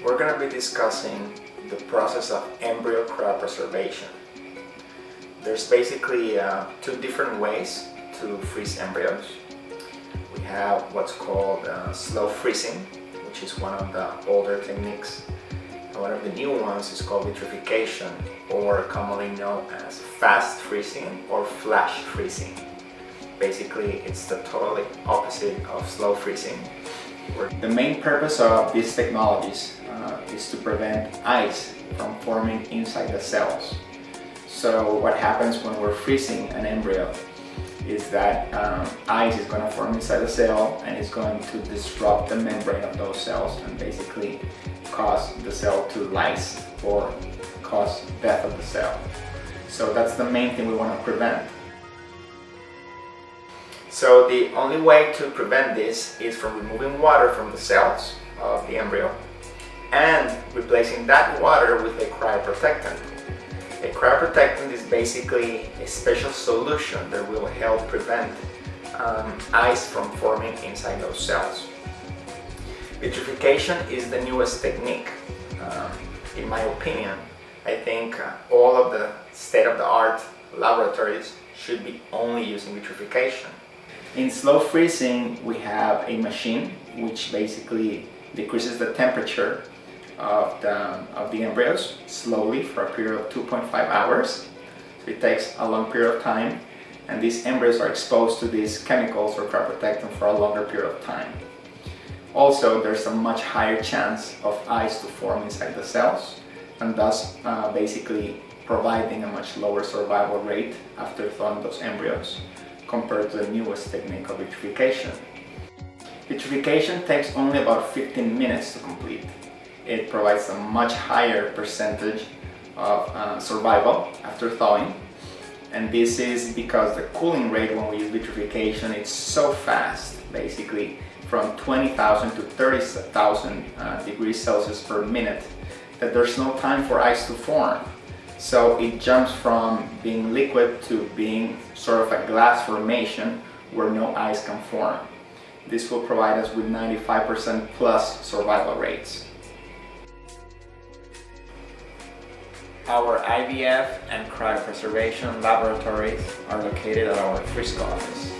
we're going to be discussing the process of embryo cryopreservation. There's basically two different ways to freeze embryos. We have what's called slow freezing, which is one of the older techniques. And one of the new ones is called vitrification, or commonly known as fast freezing or flash freezing. Basically, it's the totally opposite of slow freezing. The main purpose of these technologies is to prevent ice from forming inside the cells. So what happens when we're freezing an embryo is that ice is going to form inside the cell and it's going to disrupt the membrane of those cells and basically cause the cell to lyse or cause death of the cell. So that's the main thing we want to prevent. So the only way to prevent this is from removing water from the cells of the embryo and replacing that water with a cryoprotectant. A cryoprotectant is basically a special solution that will help prevent ice from forming inside those cells. Vitrification is the newest technique. In my opinion, I think all of the state-of-the-art laboratories should be only using vitrification. In slow freezing, we have a machine which basically decreases the temperature of the embryos slowly for a period of 2.5 hours. So it takes a long period of time, and these embryos are exposed to these chemicals or cryoprotectant for a longer period of time. Also, there's a much higher chance of ice to form inside the cells, and thus basically providing a much lower survival rate after thawing those embryos compared to the newest technique of vitrification. Vitrification takes only about 15 minutes to complete. It provides a much higher percentage of survival after thawing, and this is because the cooling rate when we use vitrification is so fast, basically from 20,000 to 30,000 degrees Celsius per minute, that there's no time for ice to form. So it jumps from being liquid to being sort of a glass formation where no ice can form. This will provide us with 95% plus survival rates. Our IVF and cryopreservation laboratories are located at our Frisco office.